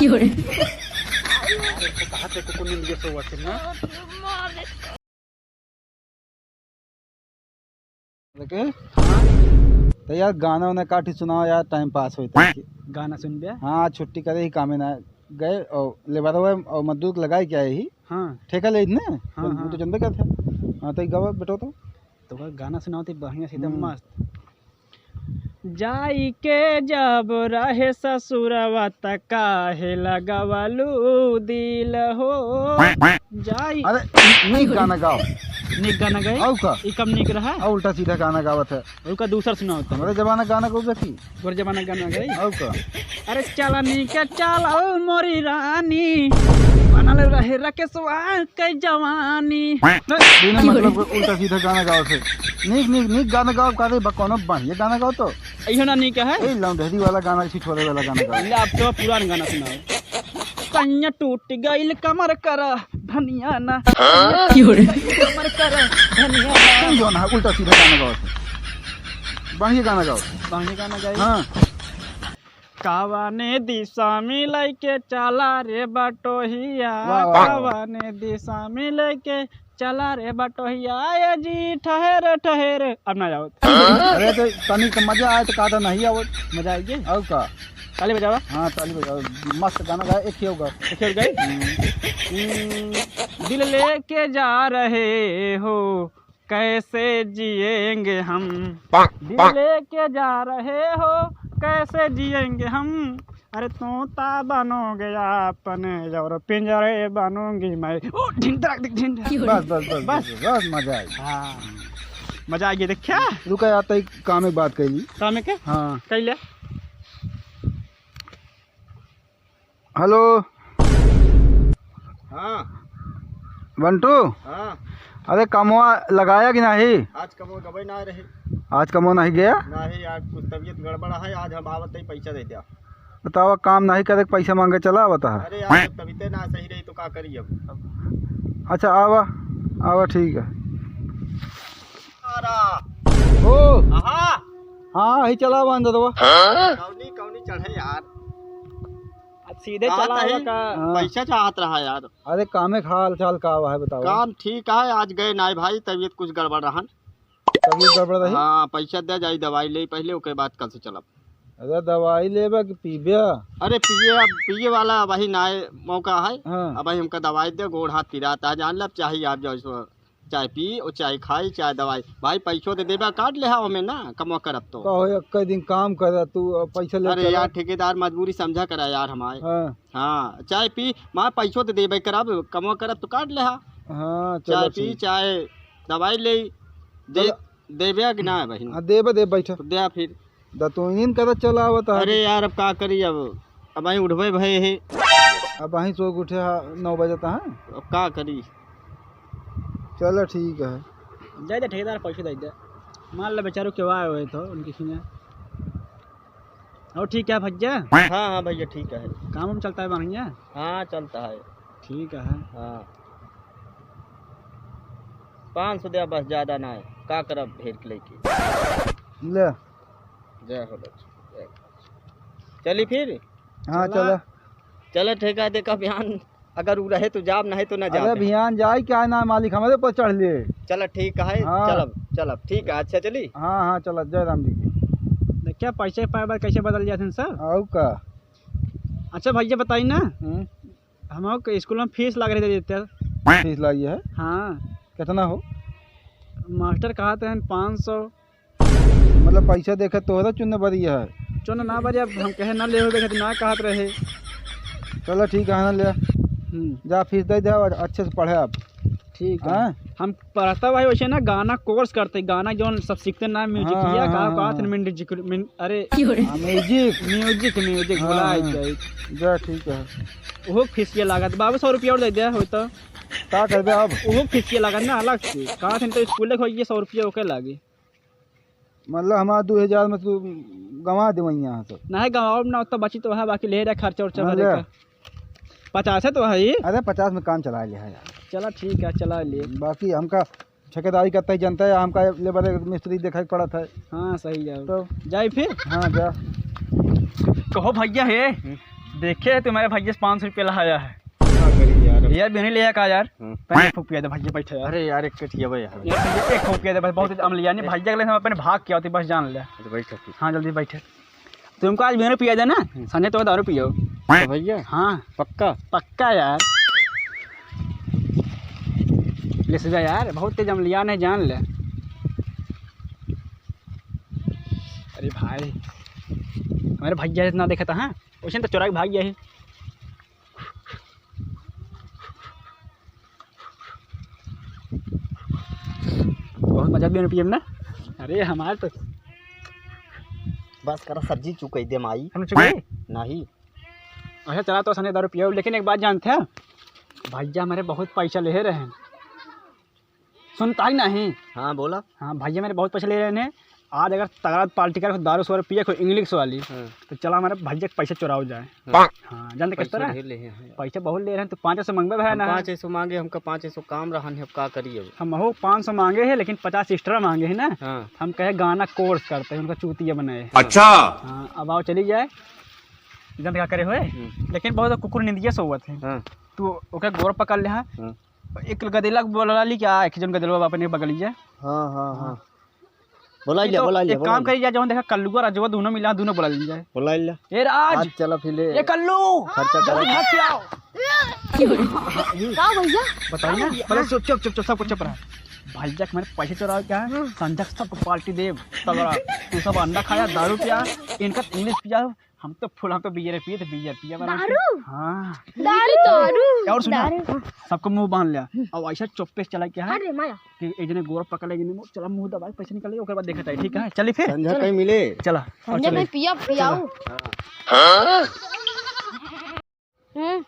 तो यार गाना उन्हें काटी सुनाओ यार, टाइम पास होता है। गाना सुन बिया। हाँ छुट्टी करे ही कामे ना गए और लेबर और मजदूर लगाए क्या यही हाँ ठेका ले इतने। हाँ, वो तो जनबे क्या था। हाँ तो गवा बेटो तो गाना सुनाओ तो बढ़िया से एकदम मस्त। जाई के जब रहे ससुरवा त काहे लगवलू दिल हो जाई। अरे नहीं गाना गाओ। निक गाना गए औ का ई कम निक रहा और उल्टा सीधा गाना गावत है। और का दूसरा सुनाओ तो हमारे जमाना गाना को देखी गोर जमाना गाना गई। और का अरे चलनी के चल मोरी रानी बनल रहे रकेशवा के जवानी। बिना मतलब उल्टा सीधा गाना गाओ थे। नीक गाना गाओ का कोनो बढ़िया गाना गाओ तो इहो ना निक है। ए लौंडेरी वाला गाना इसी छोरे वाला गाना गाओ। ले अब तो पुराना गाना सुनाओ। कन्या टूट गईल कमर कर धनिया ना कमर कर धनिया ना। जो ना उल्टा सीधा गाना गाओ थे। बढ़िया गाना गाओ। बढ़िया गाना गाई। हाँ कावाने दिशा मिलाई के चला रे बटोहिया कावाने दिशा मिलाई के चला रे बटोहिया ये जी ठहर अब ना जाओ। अरे तो तनिक मजा आए तो कादा नहीं आवत। मजा आएगी और का ताली बजावा। हाँ ताली बजाओ मस्त गाना गाए। एक ही होगा खेल गए। दिल लेके जा रहे हो कैसे जिएंगे हम। दिल लेके जा रहे हो कैसे जिएंगे हम। अरे तोता बनोगे अपने और पिंजरे बनूंगी मैं। ओ बस मजा आई। हाँ मजा आ गया। देखा रुका आता ही काम में बात कैली। काम है क्या। हाँ कैले हेलो हाँ बंटू। हाँ अरे कमवा लगाया कि नहीं। आज कमो गबई ना रहे। आज कमवा नहीं गया। नहीं आज कुछ तबीयत गड़बड़ है। आज हम आवत ही पैसा दे दिया। बताओ काम नहीं करे पैसा मांगे चला बता। अरे यार तबीयत ना सही रही तो क्या करी अब। अच्छा आवा आवा ठीक है। ओ हाँ हाँ ही चला बंद दो। कौनी चढ़े यार। सीधे चला है का। पैसा चाहत रहा यार। अरे कामे हाल चाल का है बताओ। काम ठीक है। आज गए ना भाई तबीयत कुछ गड़बड़ रहन। तबीयत गड़बड़ रही। हाँ पैसा दे जाई दवाई ले पहले ओके बाद कल से चलब। अरे दवाई लेबा कि पीबे। अरे पिए वाला वही ना मौका है। हाँ। अब हमका दवाई दे गोड़ हाथ पिराता है जान लब चाहिए आप जो चाय पी और चाय खाई चाय दवाई भाई पैसों दे देबा काट ले हमें ना कमा करब तो कहो कई दिन काम कर तू पैसा ले। अरे यार ठेकेदार मजबूरी समझा करा यार हमारे। हाँ हाँ चाय पी माँ पैसों तो देबे करब कमा करब तो काट ले। हाँ चाय पी चाय दवाई ले देबे कि ना बहन। हाँ दे बैठा तो दे फिर दतुइन कर चला बता। अरे यार अब का करी अब वही उठबे भय है। अब वहीं सो उठे 9 बजे तक। हाँ अब का करी। चलो ठीक है। दे दे ठेकेदार पैसे दे दे। मान लो बेचारों के आए हुए तो उनकी खींचे। और ठीक है भैया। हाँ हाँ भैया ठीक है। काम हम चलता है बढ़िया। हाँ चलता है। ठीक है। हाँ 500 दे बस ज़्यादा ना है का करब भेड़ के लेके। ले जय हो चली फिर। हाँ चला चलो ठेका दे का बयान अगर उ रहे तो जाब नहीं तो ना जाब। अरे भियान जाए क्या ना मालिक हमारे पर चढ़ ले। चलो ठीक है। हाँ। चलब ठीक है। अच्छा चली। हाँ हाँ चला जय राम जी की। देखिए पैसे पाए कैसे बदल जाते हैं सर। और का अच्छा भैया बताइए ना हम स्कूल में फीस लग रही देते। फीस लाइए है। हाँ कितना हो। मास्टर कहते हैं 500। मतलब पैसा देखे तो चुनने बढ़िया है। चलो ना बजे अब हम कहे ना ले हो तो ना कहते रहे। चलो ठीक है ना ले जा फीस दे दे और अच्छे से पढ़े आप। ठीक है। हाँ? हम पढ़ता भाई वैसे ना गाना कोर्स करते गाना जो सब सीखते ना म्यूजिक हाँ, किया हाँ, का हाँ। म्यूजिक अरे म्यूजिक बोला जा ठीक है। वो फीस के लागत बाबू 100 रुपया और दे दिया हो तो क्या कर दे अब। वो फीस के लागत ना अलग से कहा थे तो स्कूल खोल 100 रुपया ओके लागे। मतलब हमारा 2000 में तू गंवा दे वहीं यहाँ से। नहीं गाँव ना तो बची तो है बाकी ले रहा खर्चा उर्चा हाँ, भरे का 50 है तो है ही। अरे 50 में काम चला लिया यार। चला ठीक है चला लिए। बाकी हमका ठेकेदारी करता ही जनता है। हमका लेबर मिस्त्री देखा पड़ा था। हाँ सही जाओ तो जाए फिर। हाँ जा कहो भैया है देखे तुम्हारे भैया से 500 रुपया लाया है क्या करी यार यार बिना लिया का यार पहले फूक पिया दे भैया बैठे यार अरे यार एक कटिया भाई यार यार एक फूक पिया दे बस बहुत अमलिया नहीं भैया के लिए हम अपने भाग के आते बस जान ले बैठ हाँ जल्दी बैठे तुमको आज बिना पिया दे ना संजय तो दारू पियो भैया हाँ पक्का पक्का यार ले सजा यार बहुत तेज अमलिया ने जान ले अरे भाई हमारे भैया इतना देखा था हाँ उसे तो चुरा के भाग गया है बहुत मजा भी पियम ना अरे हमारे तो बस करा सब्जी चुकाई दे माई हम चुके नहीं अच्छा चला तो सने दारू पियो लेकिन एक बात जानते हैं भैया हमारे बहुत पैसा ले रहे हैं सुनता ही नहीं हाँ बोला हाँ भैया मेरे बहुत पैसे ले रहे हैं आज अगर तगड़ा पार्टी कर दारू सौ पिए कोई इंग्लिश वाली तो चला हमारे भैया के पैसे चुराओ जाए हाँ जानते किस तरह पैसे बहुत ले रहे हैं तो 500 मंगवे भाई ना 500 मांगे हमका 500 काम रहा है अब का करिए हम हो 500 मांगे हैं लेकिन 50 एक्स्ट्रा मांगे हैं ना हाँ हम कहे गाना कोर्स करते हैं उनका चूतिया बनाए अच्छा हाँ अब आओ चली जाए जानते क्या करे हुए लेकिन बहुत कुकुर निंदिया सो हुआ थे तो ओके गोर पकड़ ले हाँ एक गदेला बोला ली क्या एक जन गदेलवा अपने बगल जाए हाँ हाँ हाँ बोला लिया बोला लिया एक काम करी जाए जब देखा कल्लू और राजवा दोनों मिला दोनों बोला ली जाए बोला लिया ए राज आज चला फिले ये कल्लू खर्चा करा हाथ पे आओ क्या भैया बताइए ना पहले चुप चुप चुप चुप सब कुछ चुप रहा भैया के मेरे पैसे चुराओ क्या है संजय सबको पार्टी दे तगड़ा तू सब अंडा खाया दारू पिया इनका इंग्लिश पिया हम तो फुल हम तो बियर पिया दारू? हाँ दारू और सुना सबको मुंह बांध लिया और ऐसा चुप पे चला क्या है अरे माया कि एक जने गोर पकड़ लेगी नहीं चला मुंह दबाई पैसे निकल ओकर बाद देखा ठीक है चलिए फिर संजय कहीं मिले चला और संजय चले भाई पिया पियाओ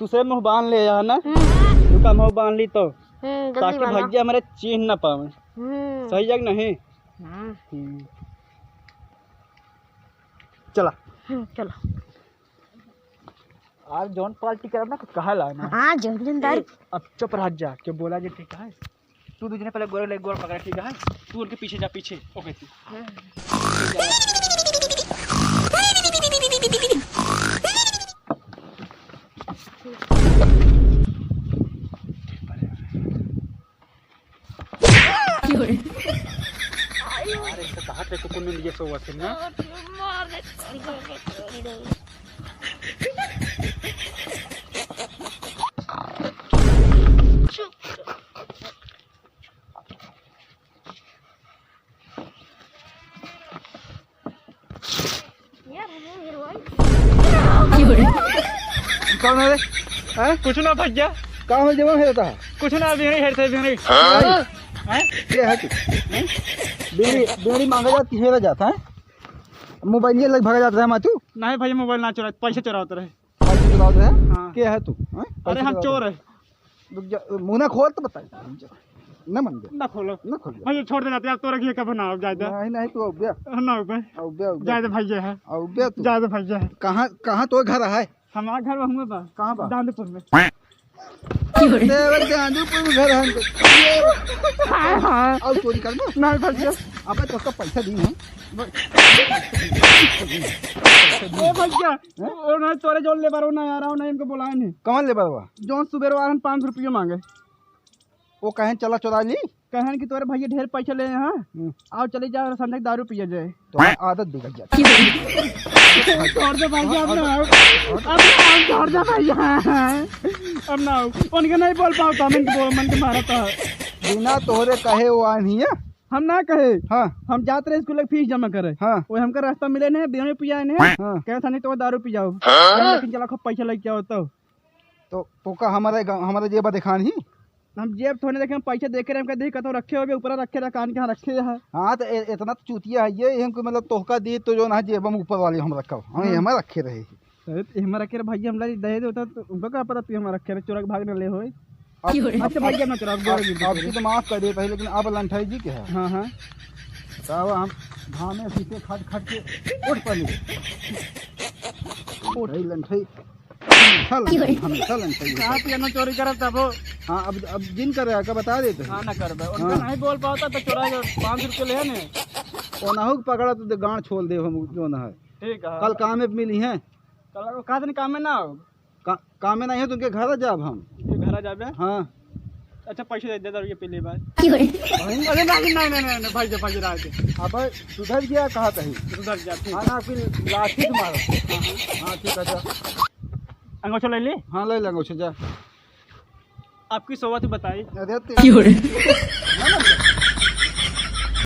दूसरे मुंह बांध ले यार ना तू का मुंह बांध ली तो जल्दी ताकि वाला भैया हमारे चिन्ह ना पावे सही जग नहीं चला चलो आज जॉन पार्टी करब ना कहा ला ना हाँ जल्दी दारू अब चुप रह जा क्यों बोला जे ठीक है तू दूसरे पहले गोर ले गोर पकड़ ठीक है तू उनके पीछे जा पीछे ओके तू अरे इसका कहा पे कुकुर ने लिए सो हुआ थे ना कौन है रे कुछ ना भैया कहाँ में जमा है है कुछ ना बिहरी हेरते बिहरी ये है तू बीड़ी बीड़ी मांगा जाती है जाता है मोबाइल ये लग भागा जाता है मातू नहीं भैया मोबाइल ना चुरा पैसे चुराते रहे पैसे चुराते है हाँ। क्या है तू हैं? अरे पैसे हम चोर है रुक जा मुंह ना खोल तो बता न मन गया ना खोलो न खोल भैया छोड़ दे जाते आप तो रखिए कब ना जायदा नहीं नहीं तू अब गया ना ऊपर अब गया जायदा भैया है अब गया तू जायदा भैया है कहाँ कहाँ तो घर है हमारा घर वहाँ बा कहाँ बा दांदीपुर में देवर गांधीपुर में घर है और चोरी कर दो नहीं भैया अब तो उसका पैसा दी है ए भैया ओ ना तोरे जोड़ ले बारो ना यार ना इनको बुलाए नहीं कौन ले बरवा जो सुबेर वारन 500 रुपये मांगे वो कहें चला चुरा ली कहन कि तोरे भैया ढेर पैसे ले हैं आओ चले जाओ संजय दारू पिए जाए तो आदत बिगड़ जाती छोड़ दे भैया अब ना आओ छोड़ दे भैया अब ना आओ उनके नहीं बोल पाओ तो मन के मारा था बिना तोहरे कहे वो आनी है हम ना कहे हाँ हम जाते रहे स्कूल फीस जमा करे हाँ वो हमका रास्ता मिले नहीं बिना पिया नहीं हाँ कहे था नहीं तो दारू पी जाओ लेकिन चला खूब पैसा लेके आओ तो का हमारे जेब दिखान ही हम जेब थोड़े देखे हम पैसे देखे रहे हम कहीं रखे हो गए ऊपर रखे रहे कान के यहाँ रखे है हाँ तो इतना तो चूतिया है ये हमको मतलब तोहका दी तो जो ना जेब हम ऊपर वाले हम रखा हम हमें रखे रहे हमारा रखे भैया हम दे देता तो उनको क्या पता तू हमारा रखे चोरा के भाग न ले हो अच्छा भैया ना चोरा आपकी तो माफ कर देता है लेकिन अब लंठाई जी के है हाँ हाँ तब हम धामे सीखे खट खट के उठ पड़ी उठ रही लंठाई हमेशा लंठाई कहाँ पियानो चोरी करब तब हाँ अब जिन कर रहा बता देते हैं हाँ ना कर उनका नहीं बोल पाता तो चोरा के 500 रुपये ले ने और ना हो पकड़ा तो गांड छोड़ दे हम जो ना है ठीक है कल काम में मिली हैं कल का दिन काम में ना हो काम में नहीं है, तुमके घर जाब हम। ये घर आ जाबे। हाँ अच्छा पैसे दे दे ये पहली बार। भाई अरे नहीं भाई भाई रहा दे। अब सुधर गया कहा कहीं। उधर जा ठीक। हाँ ना फिर लाठी से मारो। हाँ ठीक है जा। अंगूठा ले ली। हाँ ले लेंगे उसे जा। आपकी सोबत बताई। अरे